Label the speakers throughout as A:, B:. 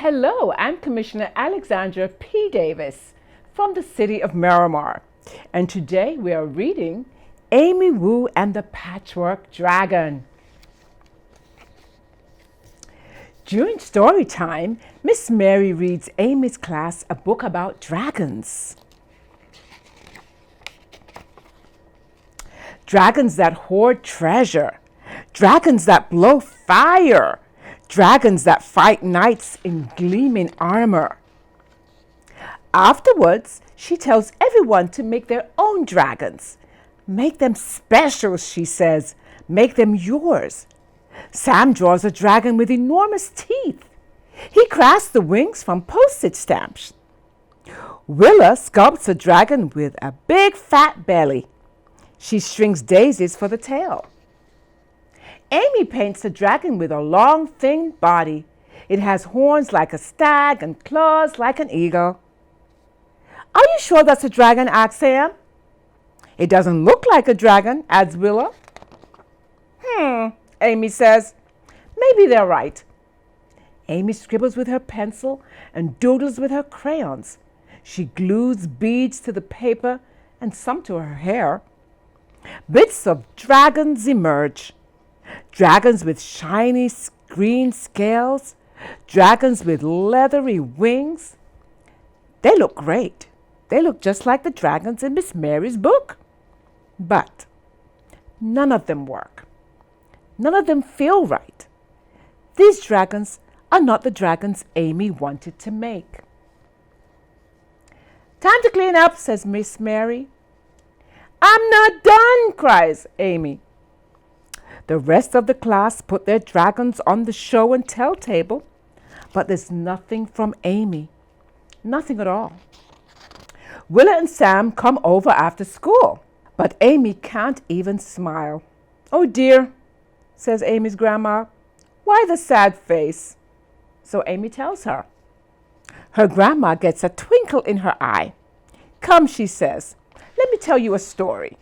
A: Hello, I'm Commissioner Alexandra P. Davis from the City of Miramar, and today we are reading Amy Wu and the Patchwork Dragon. During story time, Miss Mary reads Amy's class a book about dragons. Dragons that hoard treasure, dragons that blow fire, dragons that fight knights in gleaming armor. Afterwards, she tells everyone to make their own dragons. Make them special, she says. Make them yours. Sam draws a dragon with enormous teeth. He crafts the wings from postage stamps. Willa sculpts a dragon with a big fat belly. She strings daisies for the tail. Amy paints a dragon with a long, thin body. It has horns like a stag and claws like an eagle. Are you sure that's a dragon? Asks Sam. It doesn't look like a dragon, adds Willa. Amy says. Maybe they're right. Amy scribbles with her pencil and doodles with her crayons. She glues beads to the paper and some to her hair. Bits of dragons emerge. Dragons with shiny green scales, dragons with leathery wings. They look great. They look just like the dragons in Miss Mary's book. But none of them work. None of them feel right. These dragons are not the dragons Amy wanted to make. Time to clean up, says Miss Mary. I'm not done, cries Amy. The rest of the class put their dragons on the show and tell table, but there's nothing from Amy. Nothing at all. Willa and Sam come over after school, but Amy can't even smile. Oh dear, says Amy's grandma. Why the sad face? So Amy tells her. Her grandma gets a twinkle in her eye. Come, she says, let me tell you a story.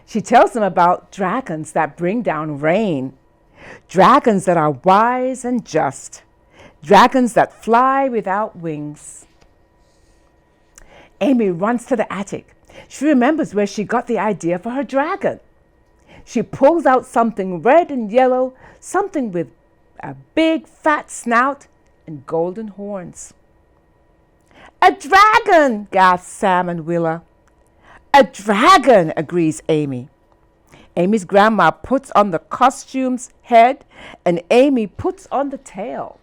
A: She tells them about dragons that bring down rain, dragons that are wise and just, dragons that fly without wings. Amy runs to the attic. She remembers where she got the idea for her dragon. She pulls out something red and yellow, something with a big fat snout and golden horns. A dragon, gasps Sam and Willa. A dragon, agrees Amy. Amy's grandma puts on the costume's head and Amy puts on the tail.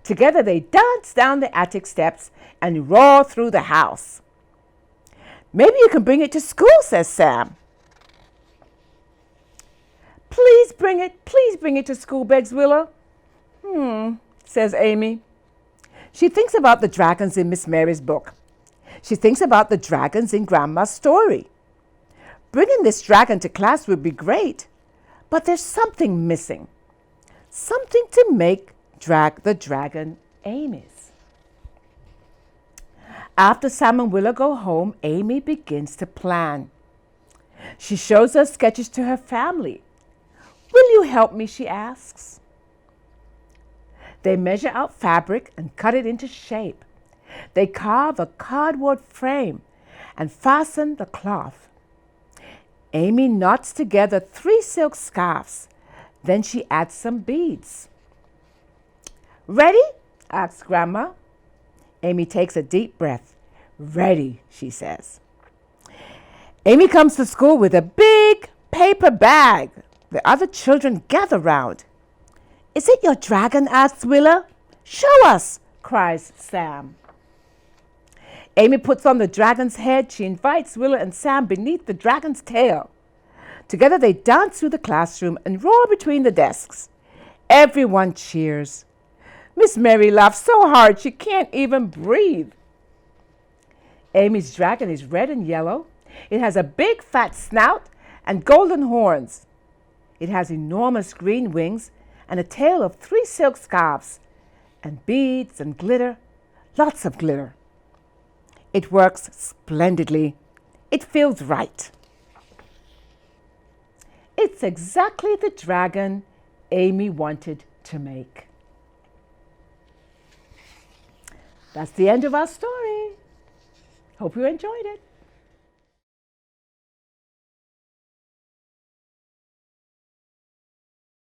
A: Together they dance down the attic steps and roar through the house. Maybe you can bring it to school, says Sam. Please bring it to school, begs Willa. Says Amy. She thinks about the dragons in Miss Mary's book. She thinks about the dragons in Grandma's story. Bringing this dragon to class would be great, but there's something missing. Something to make the dragon Amy's. After Sam and Willa go home, Amy begins to plan. She shows her sketches to her family. Will you help me, she asks. They measure out fabric and cut it into shape. They carve a cardboard frame and fasten the cloth. Amy knots together 3 silk scarves. Then she adds some beads. Ready? asks Grandma. Amy takes a deep breath. Ready, she says. Amy comes to school with a big paper bag. The other children gather round. Is it your dragon? asks Willa. Show us, cries Sam. Amy puts on the dragon's head. She invites Willa and Sam beneath the dragon's tail. Together they dance through the classroom and roar between the desks. Everyone cheers. Miss Mary laughs so hard she can't even breathe. Amy's dragon is red and yellow. It has a big fat snout and golden horns. It has enormous green wings and a tail of 3 silk scarves and beads and glitter, lots of glitter. It works splendidly. It feels right. It's exactly the dragon Amy wanted to make. That's the end of our story. Hope you enjoyed it.